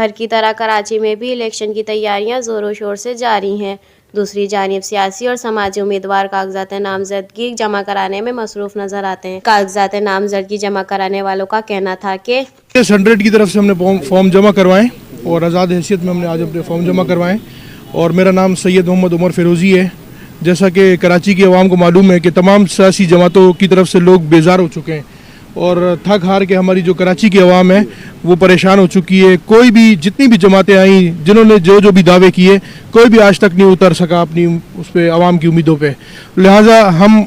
بھر کی طرح کراچی میں بھی الیکشن کی تیاریاں زور و شور سے جاری ہیں۔ دوسری جانب سیاسی اور سماجی امیدوار کاغذات نامزدگی جمع کرانے میں مصروف نظر آتے ہیں۔ کاغذات نامزدگی جمع کرانے والوں کا کہنا تھا کہ 100 کی طرف سے ہم نے فارم جمع کروائے اور آزاد حیثیت میں ہم نے آج اپنے فارم جمع کروائے، اور میرا نام سید محمد عمر فیروزی ہے۔ جیسا کہ کراچی کی عوام کو معلوم ہے کہ تمام سیاسی جماعتوں کی طرف سے لوگ بیزار ہو چکے ہیں اور تھک ہار کے ہماری جو کراچی کی عوام ہے وہ پریشان ہو چکی ہے۔ کوئی بھی جتنی بھی جماعتیں آئیں جنہوں نے جو بھی دعوے کیے، کوئی بھی آج تک نہیں اتر سکا اپنی اس پہ عوام کی امیدوں پہ۔ لہٰذا ہم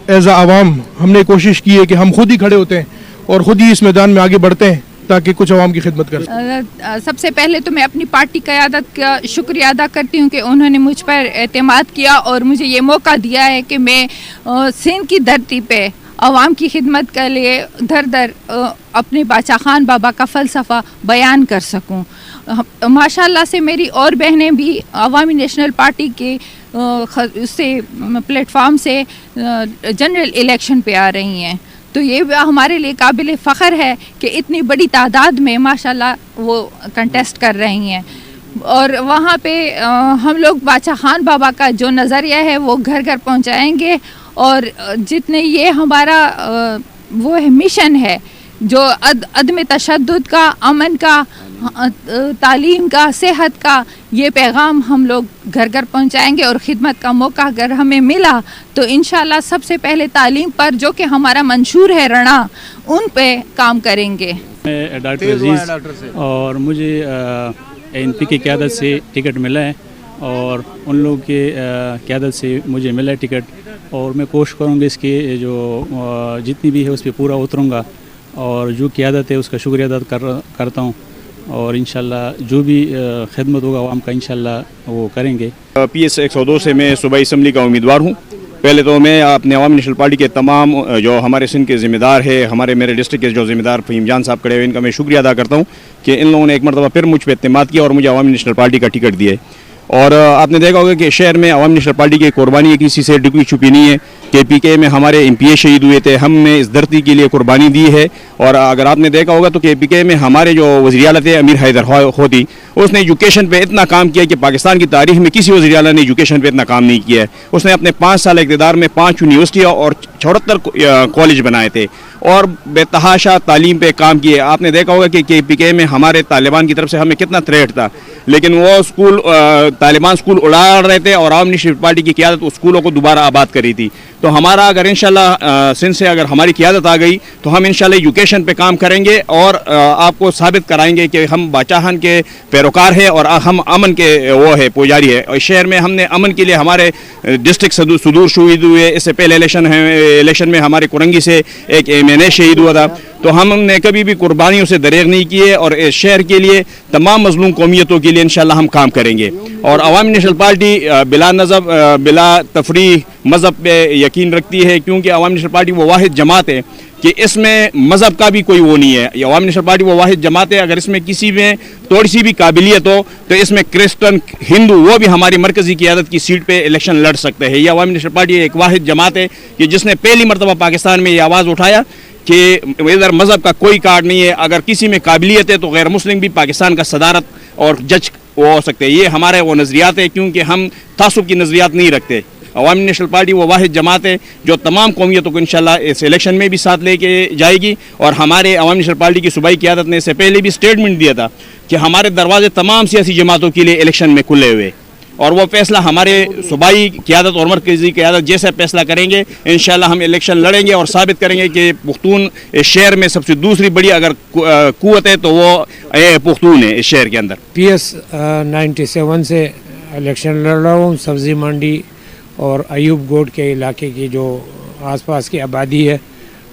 ایز اے عوام ہم نے کوشش کی ہے کہ ہم خود ہی کھڑے ہوتے ہیں اور خود ہی اس میدان میں آگے بڑھتے ہیں تاکہ کچھ عوام کی خدمت کر سکیں۔ سب سے پہلے تو میں اپنی پارٹی قیادت کا شکریہ ادا کرتی ہوں کہ انہوں نے مجھ پر اعتماد کیا اور مجھے یہ موقع دیا ہے کہ میں سندھ کی دھرتی پہ عوام کی خدمت کے لیے در اپنے باچا خان بابا کا فلسفہ بیان کر سکوں۔ ماشاءاللہ سے میری اور بہنیں بھی عوامی نیشنل پارٹی کے سے پلیٹ فارم سے جنرل الیکشن پہ آ رہی ہیں، تو یہ ہمارے لیے قابل فخر ہے کہ اتنی بڑی تعداد میں ماشاءاللہ وہ کنٹیسٹ کر رہی ہیں، اور وہاں پہ ہم لوگ باچا خان بابا کا جو نظریہ ہے وہ گھر گھر پہنچائیں گے، اور جتنے یہ ہمارا وہ مشن ہے جو عدم تشدد کا، امن کا، تعلیم کا، صحت کا، یہ پیغام ہم لوگ گھر گھر پہنچائیں گے، اور خدمت کا موقع اگر ہمیں ملا تو انشاءاللہ سب سے پہلے تعلیم پر جو کہ ہمارا منشور ہے رنا، ان پہ کام کریں گے۔ میں ڈاکٹر عزیز اور مجھے ANP کی قیادت سے ٹکٹ ملا ہے، اور ان لوگوں کی قیادت سے مجھے ملا ہے ٹکٹ، اور میں کوشش کروں گا اس کی جو جتنی بھی ہے اس پہ پورا اتروں گا، اور جو قیادت ہے اس کا شکریہ ادا کرتا ہوں، اور انشاءاللہ جو بھی خدمت ہوگا عوام کا انشاءاللہ وہ کریں گے۔ PS 102 سے میں صوبائی اسمبلی کا امیدوار ہوں۔ پہلے تو میں اپنے عوامی نیشنل پارٹی کے تمام جو ہمارے سندھ کے ذمہ دار ہے، میرے ڈسٹرکٹ کے جو ذمہ دار فہیم جان صاحب کھڑے ہوئے، ان کا میں شکریہ ادا کرتا ہوں کہ ان لوگوں نے ایک مرتبہ پھر مجھ پہ اعتماد کیا اور مجھے عوامی نیشنل پارٹی کا ٹکٹ دیا ہے۔ اور آپ نے دیکھا ہوگا کہ شہر میں عوامی نیشنل پارٹی کی قربانی کسی سے ڈکی چھپی نہیں ہے۔ KPK میں ہمارے MPA شہید ہوئے تھے، ہم نے اس دھرتی کے لیے قربانی دی ہے، اور اگر آپ نے دیکھا ہوگا تو KPK میں ہمارے جو وزیر اعلیٰ تھے امیر حیدر ہودی، اس نے ایجوکیشن پہ اتنا کام کیا کہ پاکستان کی تاریخ میں کسی وزیر اعلیٰ نے ایجوکیشن پہ اتنا کام نہیں کیا ہے۔ اس نے اپنے 5 سال اقتدار میں 5 یونیورسٹیاں اور 74 کالج بنائے تھے اور بے تحاشا تعلیم پہ کام کیے۔ آپ نے دیکھا ہوگا کہ KPK میں ہمارے طالبان کی طرف سے ہمیں کتنا تھریٹ تھا، لیکن وہ طالبان اسکول اڑا رہے تھے اور عوامی نیشنل پارٹی کی قیادت اس اسکولوں کو دوبارہ آباد کری تھی۔ تو ہمارا اگر انشاءاللہ سندھ سے اگر ہماری قیادت آ گئی تو ہم انشاءاللہ ایجوکیشن پہ کام کریں گے، اور آپ کو ثابت کرائیں گے کہ ہم باچا خان کے پیروکار ہیں اور ہم امن کے وہ ہے پجاری ہے۔ اور شہر میں ہم نے امن کے لیے ہمارے ڈسٹرکٹ صدور شہید ہوئے، اس سے پہلے الیکشن میں ہمارے کرنگی سے ایک MNA شہید ہوا تھا۔ تو ہم نے کبھی بھی قربانیوں سے دریغ نہیں کیے، اور اس شہر کے لیے تمام مظلوم قومیتوں کے لیے انشاءاللہ ہم کام کریں گے۔ اور عوامی نیشنل پارٹی بلا نظب بلا تفریح مذہب پہ یقین رکھتی ہے، کیونکہ عوامی نیشنل پارٹی وہ واحد جماعت ہے کہ اس میں مذہب کا بھی کوئی وہ نہیں ہے۔ عوامی نیشنل پارٹی وہ واحد جماعت ہے، اگر اس میں کسی میں تھوڑی سی بھی قابلیت ہو تو اس میں کرسچن، ہندو، وہ بھی ہماری مرکزی قیادت کی سیٹ پہ الیکشن لڑ سکتے ہیں۔ یہ عوامی نیشنل پارٹی ایک واحد جماعت ہے کہ جس نے پہلی مرتبہ پاکستان میں یہ آواز اٹھایا کہ ادھر مذہب کا کوئی کارڈ نہیں ہے، اگر کسی میں قابلیت ہے تو غیر مسلم بھی پاکستان کا صدارت اور جج وہ ہو سکتے ہیں۔ یہ ہمارے وہ نظریات ہیں، کیونکہ ہم تعصب کی نظریات نہیں رکھتے۔ عوامی نیشنل پارٹی وہ واحد جماعت ہے جو تمام قومیتوں کو انشاءاللہ اس الیکشن میں بھی ساتھ لے کے جائے گی، اور ہمارے عوامی نیشنل پارٹی کی صوبائی قیادت نے اس سے پہلے بھی اسٹیٹمنٹ دیا تھا کہ ہمارے دروازے تمام سیاسی جماعتوں کے لیے الیکشن میں کھلے ہوئے، اور وہ فیصلہ ہمارے صوبائی قیادت اور مرکزی قیادت جیسا فیصلہ کریں گے انشاءاللہ ہم الیکشن لڑیں گے اور ثابت کریں گے کہ پختون اس شہر میں سب سے دوسری بڑی اگر قوت ہے تو وہ پختون ہے اس شہر کے اندر۔ PS 97 سے الیکشن لڑ رہا ہوں۔ سبزی منڈی اور ایوب گوڈ کے علاقے کی جو آس پاس کی آبادی ہے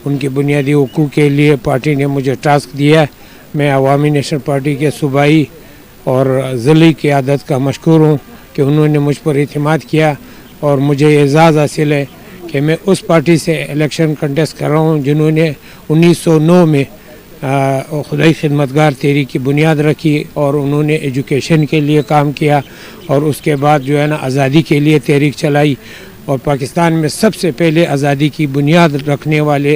ان کی بنیادی حقوق کے لیے پارٹی نے مجھے ٹاسک دیا ہے۔ میں عوامی نیشنل پارٹی کے صوبائی اور ضلعی قیادت کا مشکور ہوں کہ انہوں نے مجھ پر اعتماد کیا، اور مجھے اعزاز حاصل ہے کہ میں اس پارٹی سے الیکشن کنٹیسٹ کر رہا ہوں جنہوں نے 1909 میں خدائی خدمتگار تحریک کی بنیاد رکھی، اور انہوں نے ایجوکیشن کے لیے کام کیا، اور اس کے بعد جو ہے نا آزادی کے لیے تحریک چلائی، اور پاکستان میں سب سے پہلے آزادی کی بنیاد رکھنے والے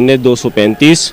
NA 235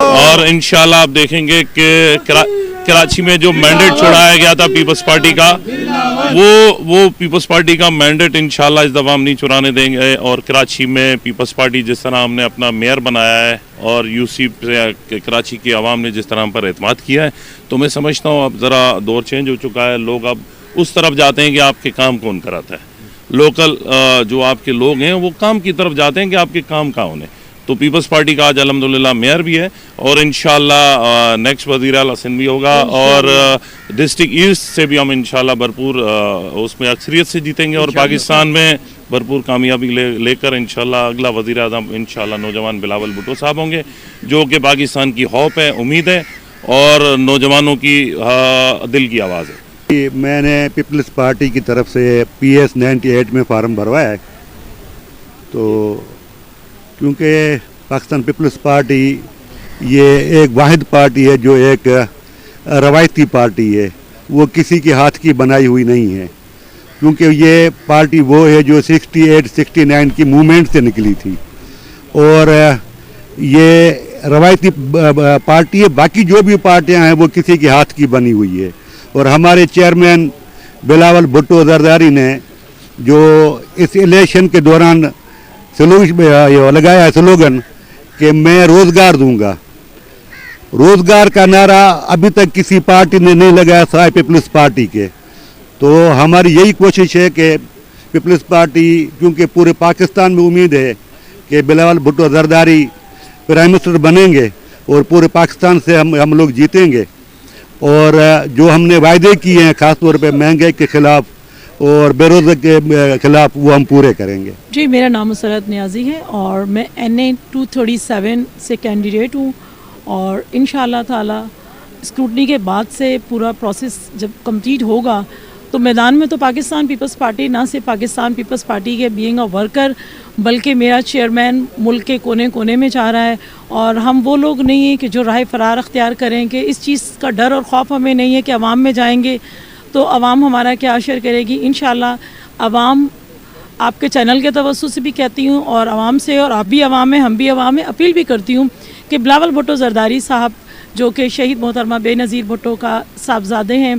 اور انشاءاللہ آپ دیکھیں گے کہ کراچی میں جو مینڈیٹ چھڑایا گیا تھا پیپلز پارٹی کا وہ پیپلز پارٹی کا مینڈیٹ انشاءاللہ اس دفعہ ہم نہیں چرانے دیں گے. اور کراچی میں پیپلز پارٹی جس طرح ہم نے اپنا میئر بنایا ہے اور یو سی کراچی کی عوام نے جس طرح ہم پر اعتماد کیا ہے, تو میں سمجھتا ہوں اب ذرا دور چینج ہو چکا ہے. لوگ اب اس طرف جاتے ہیں کہ آپ کے کام کون کراتا ہے. لوکل جو آپ کے لوگ ہیں وہ کام کی طرف جاتے ہیں کہ آپ کے کام کون ہے. تو پیپلز پارٹی کا آج الحمدللہ میئر بھی ہے اور انشاءاللہ نیکسٹ وزیر اعلیٰ سندھ بھی ہوگا اور ڈسٹرکٹ ایسٹ سے بھی ہم انشاءاللہ بھرپور اس میں اکثریت سے جیتیں گے اور پاکستان میں بھرپور کامیابی لے کر انشاءاللہ اگلا وزیر اعظم انشاءاللہ نوجوان بلاول بھٹو صاحب ہوں گے, جو کہ پاکستان کی ہوپ ہے, امید ہے اور نوجوانوں کی دل کی آواز ہے. میں نے پیپلز پارٹی کی طرف سے PS 98 میں فارم بھروایا ہے. تو کیونکہ پاکستان پیپلز پارٹی یہ ایک واحد پارٹی ہے جو ایک روایتی پارٹی ہے, وہ کسی کے ہاتھ کی بنائی ہوئی نہیں ہے. کیونکہ یہ پارٹی وہ ہے جو 68-69 کی موومنٹ سے نکلی تھی اور یہ روایتی پارٹی ہے. باقی جو بھی پارٹیاں ہیں وہ کسی کے ہاتھ کی بنی ہوئی ہے. اور ہمارے چیئرمین بلاول بھٹو زرداری نے جو اس الیکشن کے دوران لگایا ہے سلوگن کہ میں روزگار دوں گا, روزگار کا نعرہ ابھی تک کسی پارٹی نے نہیں لگایا سوائے پیپلز پارٹی کے. تو ہماری یہی کوشش ہے کہ پیپلز پارٹی, کیونکہ پورے پاکستان میں امید ہے کہ بلاول بھٹو زرداری پرائم منسٹر بنیں گے اور پورے پاکستان سے ہم لوگ جیتیں گے. اور جو ہم نے وعدے کیے ہیں خاص طور پہ مہنگائی کے خلاف اور بے روزگاری کے خلاف, وہ ہم پورے کریں گے. جی, میرا نام مسرت نیازی ہے اور میں NA 237 سے کینڈیڈیٹ ہوں اور انشاءاللہ تعالی اسکروٹنی کے بعد سے پورا پروسیس جب کمپلیٹ ہوگا تو میدان میں تو پاکستان پیپلز پارٹی, نہ صرف پاکستان پیپلز پارٹی کے بینگ اے ورکر بلکہ میرا چیئرمین ملک کے کونے کونے میں چاہ رہا ہے. اور ہم وہ لوگ نہیں ہیں کہ جو راہ فرار اختیار کریں, کہ اس چیز کا ڈر اور خوف ہمیں نہیں ہے کہ عوام میں جائیں گے تو عوام ہمارا کیا اشر کرے گی. انشاءاللہ عوام, آپ کے چینل کے توسط سے بھی کہتی ہوں اور عوام سے, اور آپ بھی عوام میں, ہم بھی عوام میں اپیل بھی کرتی ہوں کہ بلاول بھٹو زرداری صاحب جو کہ شہید محترمہ بے نظیر بھٹو کا صاحبزادے ہیں,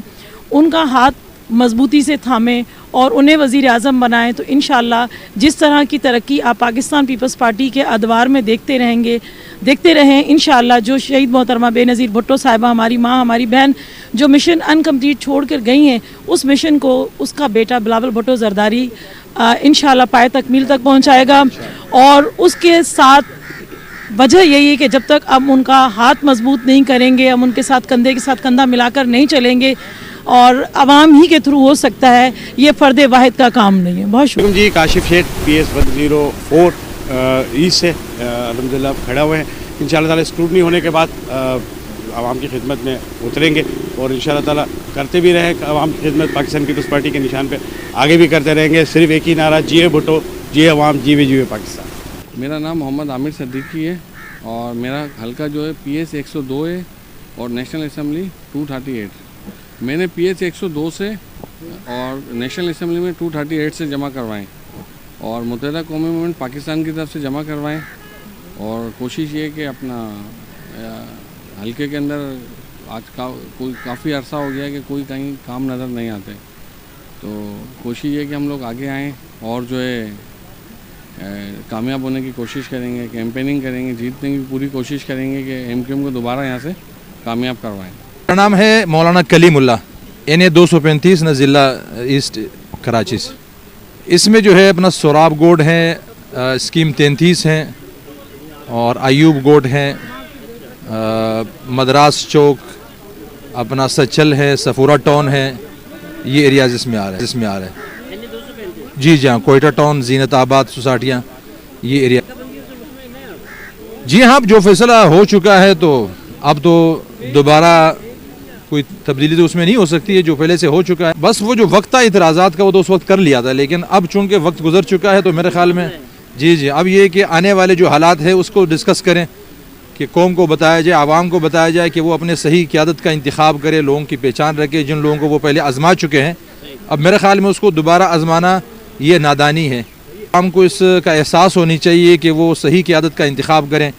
ان کا ہاتھ مضبوطی سے تھامیں اور انہیں وزیر اعظم بنائیں. تو انشاءاللہ جس طرح کی ترقی آپ پاکستان پیپلز پارٹی کے ادوار میں دیکھتے رہیں انشاءاللہ. جو شہید محترمہ بے نظیر بھٹو صاحبہ, ہماری ماں, ہماری بہن, جو مشن انکمپلیٹ چھوڑ کر گئی ہیں, اس مشن کو اس کا بیٹا بلاول بھٹو زرداری انشاءاللہ پائے تکمیل تک پہنچائے گا. اور اس کے ساتھ وجہ یہی ہے کہ جب تک ہم ان کا ہاتھ مضبوط نہیں کریں گے, ہم ان کے ساتھ کندھے کے ساتھ کندھا ملا کر نہیں چلیں گے, اور عوام ہی کے تھرو ہو سکتا ہے, یہ فرد واحد کا کام نہیں ہے. بہت شکریہ. جی, کاشف شیخ PS 104 ایسٹ سے الحمدللہ کھڑا ہوئے ہیں. انشاءاللہ تعالی اسکروٹنی ہونے کے بعد عوام کی خدمت میں اتریں گے اور انشاءاللہ تعالی کرتے بھی رہے عوام کی خدمت پاکستان پیپلز پارٹی کے نشان پہ آگے بھی کرتے رہیں گے. صرف ایک ہی نعرہ, جیے بھٹو, جیے عوام, جیوے پاکستان. میرا نام محمد عامر صدیقی ہے اور میرا حلقہ جو ہے PS 102 ہے اور نیشنل اسمبلی 238. میں نے PS 102 سے اور نیشنل اسمبلی میں 238 سے جمع کوائیں اور متحدہ قومی موومنٹ پاکستان کی طرف سے جمع کروائیں. اور کوشش یہ کہ اپنا حلقے کے اندر آج کوئی کافی عرصہ ہو گیا کہ کوئی کہیں کام نظر نہیں آتے, تو کوشش یہ کہ ہم لوگ آگے آئیں اور جو ہے کامیاب ہونے کی کوشش کریں گے, کیمپیننگ کریں گے, جیتنے کی پوری کوشش کریں گے کہ MQM کو دوبارہ یہاں سے کامیاب کروائیں. میرا نام ہے مولانا کلیم اللہ, NA 235 نہ ضلع ایسٹ کراچی سے. اس میں جو ہے اپنا سوراب گوڈ ہیں, اسکیم 33 ہیں اور ایوب گوڈ ہیں, مدراس چوک, اپنا سچل ہے, سفورہ ٹاؤن ہے, یہ ایریاز اس میں آ رہے ہیں. جی ہاں, کوئٹہ ٹاؤن, زینت آباد سوسائٹیاں, یہ ایریا. جی ہاں, جو فیصلہ ہو چکا ہے تو اب تو دوبارہ کوئی تبدیلی تو اس میں نہیں ہو سکتی ہے, جو پہلے سے ہو چکا ہے. بس وہ جو وقت تھا اعتراضات کا وہ تو اس وقت کر لیا تھا, لیکن اب چونکہ وقت گزر چکا ہے تو میرے خیال میں جی اب یہ کہ آنے والے جو حالات ہے اس کو ڈسکس کریں, کہ قوم کو بتایا جائے, عوام کو بتایا جائے کہ وہ اپنے صحیح قیادت کا انتخاب کرے, لوگوں کی پہچان رکھے جن لوگوں کو وہ پہلے آزما چکے ہیں. اب میرے خیال میں اس کو دوبارہ آزمانا یہ نادانی ہے. عوام کو اس کا احساس ہونی چاہیے کہ وہ صحیح قیادت کا انتخاب کریں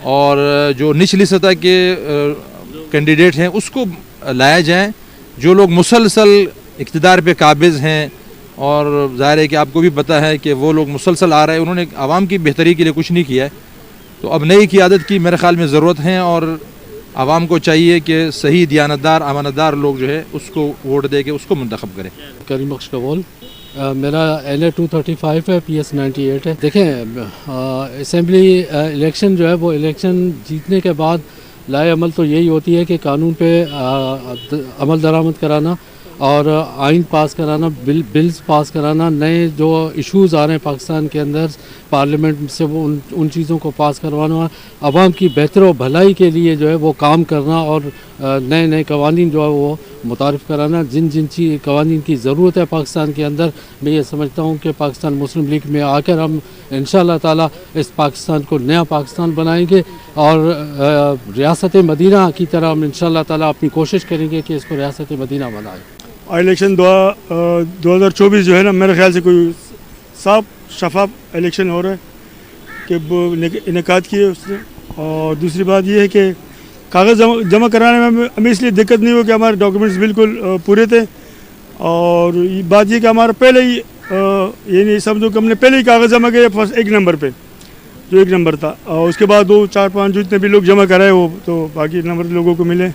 اور جو نچلی سطح کے کینڈیڈیٹ ہیں اس کو لایا جائیں، جو لوگ مسلسل اقتدار پہ قابض ہیں، اور ظاہر ہے کہ آپ کو بھی پتہ ہے کہ وہ لوگ مسلسل آ رہے ہیں، انہوں نے عوام کی بہتری کے لیے کچھ نہیں کیا ہے، تو اب نئی قیادت کی میرے خیال میں ضرورت ہے، اور عوام کو چاہیے کہ صحیح دیانتدار امانتدار لوگ جو ہے اس کو ووٹ دے کے اس کو منتخب کریں۔ کریم بخش کبول، میرا LA 235 ہے، PS 98 ہے۔ دیکھیں اسمبلی الیکشن جو ہے وہ الیکشن جیتنے کے بعد لائے عمل تو یہی ہوتی ہے کہ قانون پہ عمل درآمد کرانا اور آئین پاس کرانا، بلز پاس کرانا، نئے جو ایشوز آ رہے ہیں پاکستان کے اندر پارلیمنٹ سے وہ ان چیزوں کو پاس کروانا، عوام کی بہتر و بھلائی کے لیے جو ہے وہ کام کرنا، اور نئے قوانین جو ہے وہ متعارف کرانا، جن قوانین کی ضرورت ہے پاکستان کے اندر۔ میں یہ سمجھتا ہوں کہ پاکستان مسلم لیگ میں آ کر ہم انشاءاللہ تعالی اس پاکستان کو نیا پاکستان بنائیں گے، اور ریاست مدینہ کی طرح ہم انشاءاللہ تعالی اپنی کوشش کریں گے کہ اس کو ریاست مدینہ بنائیں۔ الیکشن 2024 جو ہے نا، میرے خیال سے کوئی صاف شفاف الیکشن ہو رہا ہے کہ انعقاد کیے اس نے۔ اور دوسری بات یہ ہے کہ کاغذ جمع کرانے میں ہمیں اس لیے دقت نہیں ہو کہ ہمارے ڈاکومنٹس بالکل پورے تھے، اور بات یہ کہ ہمارا پہلے ہی یہ نہیں سمجھو کہ ہم نے پہلے ہی کاغذ جمع کیا فرسٹ 1 نمبر پہ، جو 1 نمبر تھا، اور اس کے بعد 2 4 5 جتنے بھی لوگ جمع کرائے وہ تو باقی نمبر لوگوں کو ملے،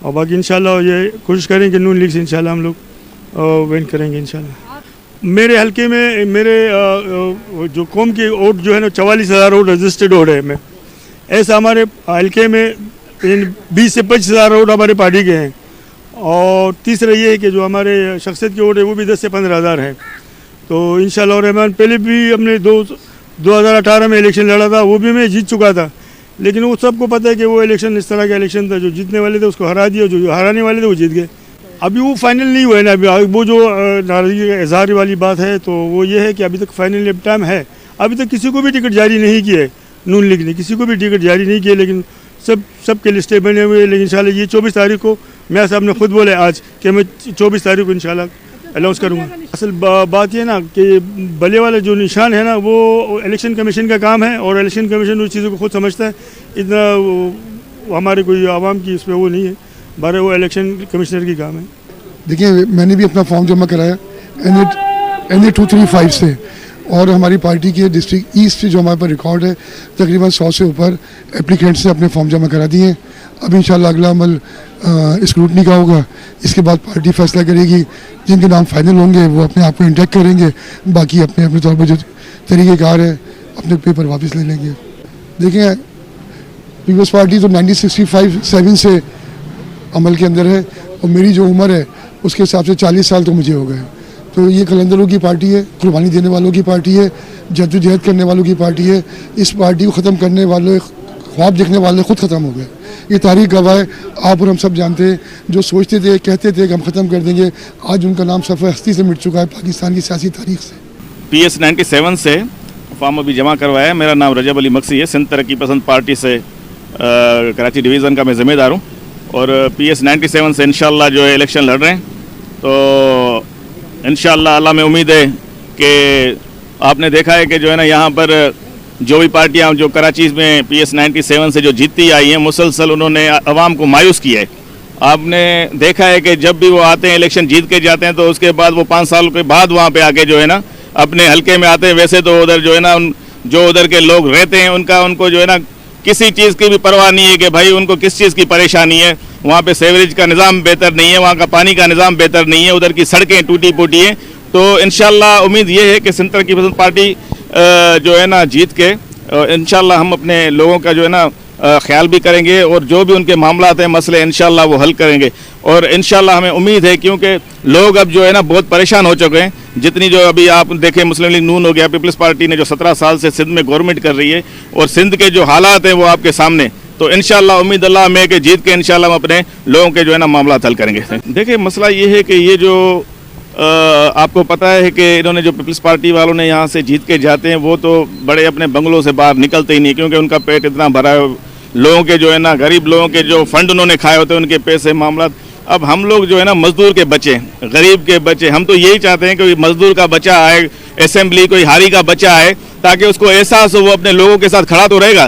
اور باقی انشاءاللہ یہ کوشش کریں کہ نون لیگ سے انشاءاللہ ہم لوگ ون کریں گے انشاءاللہ۔ میرے حلقے میں میرے جو قوم کی ووٹ جو ہے نا 44,000 ووٹ رجسٹرڈ ووٹ ہے میں، ایسا ہمارے حلقے میں 20 سے 25,000 ووٹ ہمارے پارٹی کے ہیں، اور تیسرا یہ ہے کہ جو ہمارے شخصیت کے ووٹ ہے وہ بھی 10 سے 15,000 ہیں۔ تو انشاءاللہ الرحمن پہلے بھی ہم نے 2018 میں الیکشن لڑا تھا، وہ بھی میں جیت چکا تھا، لیکن وہ سب کو پتہ ہے کہ وہ الیکشن اس طرح کا الیکشن تھا، جو جیتنے والے تھے اس کو ہرا دیا، جو ہرانے والے تھے وہ جیت گئے۔ ابھی وہ فائنل نہیں ہوا ہے نا، ابھی وہ جو ناراضگی کا اظہار والی بات ہے تو وہ یہ ہے کہ ابھی تک فائنل ٹائم ہے، ابھی تک کسی کو بھی ٹکٹ جاری نہیں کیا ہے، نون لیگ نے کسی کو بھی ٹکٹ جاری نہیں کیا، لیکن سب کے لسٹیں بنے ہوئے ہیں۔ لیکن انشاءاللہ یہ 24 تاریخ کو میاں صاحب نے خود بولے آج کہ میں 24 تاریخ کو انشاءاللہ اناؤنس کروں گا۔ اصل بات یہ نا کہ بلے والے جو نشان ہے نا وہ الیکشن کمیشن کا کام ہے، اور الیکشن کمیشن اس چیزوں کو خود سمجھتا ہے، اتنا ہمارے کوئی عوام کی اس پہ وہ نہیں ہے، بارے وہ الیکشن کمشنر کی کام ہے۔ دیکھیں میں نے بھی اپنا فارم جمع کرایا NA 235 سے، اور ہماری پارٹی کے ڈسٹرکٹ ایسٹ جو ہمارے پر ریکارڈ ہے تقریباً 100 سے اوپر اپلیکینٹس نے اپنے فارم جمع کرا دیے ہیں۔ اب انشاءاللہ اگلا عمل اسکروٹنی کا ہوگا، اس کے بعد پارٹی فیصلہ کرے گی، جن کے نام فائنل ہوں گے وہ اپنے آپ کو انٹیکٹ کریں گے، باقی اپنے اپنے طور پر جو طریقہ کار ہے اپنے پیپر واپس لے لیں گے۔ دیکھیں پیپلز پارٹی تو 1965-7 سے عمل کے اندر ہے، اور میری جو عمر ہے اس کے حساب سے 40 سال تو مجھے ہو گئے، تو یہ قلندروں کی پارٹی ہے، قربانی دینے والوں کی پارٹی ہے، جدوجہد کرنے والوں کی پارٹی ہے۔ اس پارٹی کو ختم کرنے والے، خواب دیکھنے والے خود ختم ہو گئے، یہ تاریخ گواہ ہے، آپ اور ہم سب جانتے ہیں۔ جو سوچتے تھے کہتے تھے کہ ہم ختم کر دیں گے، آج ان کا نام صفحہ ہستی سے مٹ چکا ہے پاکستان کی سیاسی تاریخ سے۔ PS 97 سے فارم ابھی جمع کروایا ہے۔ میرا نام رجب علی مکسی ہے، سندھ ترقی پسند پارٹی سے کراچی ڈویژن کا میں ذمہ دار ہوں، اور PS 97 سے انشاءاللہ جو ہے الیکشن لڑ رہے ہیں، تو انشاءاللہ اللہ میں امید ہے کہ آپ نے دیکھا ہے کہ جو ہے نا یہاں پر جو بھی پارٹیاں جو کراچی میں PS 97 سے جو جیتتی آئی ہیں، مسلسل انہوں نے عوام کو مایوس کیا ہے۔ آپ نے دیکھا ہے کہ جب بھی وہ آتے ہیں الیکشن جیت کے جاتے ہیں، تو اس کے بعد وہ 5 سال کے بعد وہاں پہ آ کے جو ہے نا اپنے حلقے میں آتے ہیں۔ ویسے تو ادھر جو ہے نا جو ادھر کے لوگ رہتے ہیں ان کو جو ہے نا کسی چیز کی بھی پرواہ نہیں ہے کہ بھائی ان کو کس چیز کی پریشانی ہے۔ وہاں پہ سیوریج کا نظام بہتر نہیں ہے، وہاں کا پانی کا نظام بہتر نہیں ہے، ادھر کی سڑکیں ٹوٹی پوٹی ہیں۔ تو انشاءاللہ امید یہ ہے کہ سندھ ترقی پسند پارٹی جو ہے نا جیت کے انشاءاللہ ہم اپنے لوگوں کا جو ہے نا خیال بھی کریں گے، اور جو بھی ان کے معاملات ہیں مسئلے انشاءاللہ وہ حل کریں گے، اور انشاءاللہ ہمیں امید ہے کیونکہ لوگ اب جو ہے نا بہت پریشان ہو چکے ہیں۔ جتنی جو ابھی آپ دیکھیں مسلم لیگ نون ہو گیا، پیپلز پارٹی نے جو 17 سال سے سندھ میں گورنمنٹ کر رہی ہے، اور سندھ کے جو حالات ہیں وہ آپ کے سامنے، تو انشاءاللہ امید اللہ میں کہ جیت کے انشاءاللہ ہم اپنے لوگوں کے جو ہے نا معاملات حل کریں گے۔ دیکھیں مسئلہ یہ ہے کہ یہ جو آپ کو پتہ ہے کہ انہوں نے جو پیپلز پارٹی والوں نے یہاں سے جیت کے جاتے ہیں، وہ تو بڑے اپنے بنگلوں سے باہر نکلتے ہی نہیں، کیونکہ ان کا پیٹ اتنا بھرا ہے، لوگوں کے جو ہے نا غریب لوگوں کے جو فنڈ انہوں نے کھائے ہوتے ہیں ان کے پیسے معاملات۔ اب ہم لوگ جو ہے نا مزدور کے بچے، غریب کے بچے، ہم تو یہی چاہتے ہیں کہ کوئی مزدور کا بچہ آئے اسمبلی، کوئی ہاری کا بچہ آئے، تاکہ اس کو احساس ہو وہ اپنے لوگوں کے ساتھ کھڑا تو رہے گا،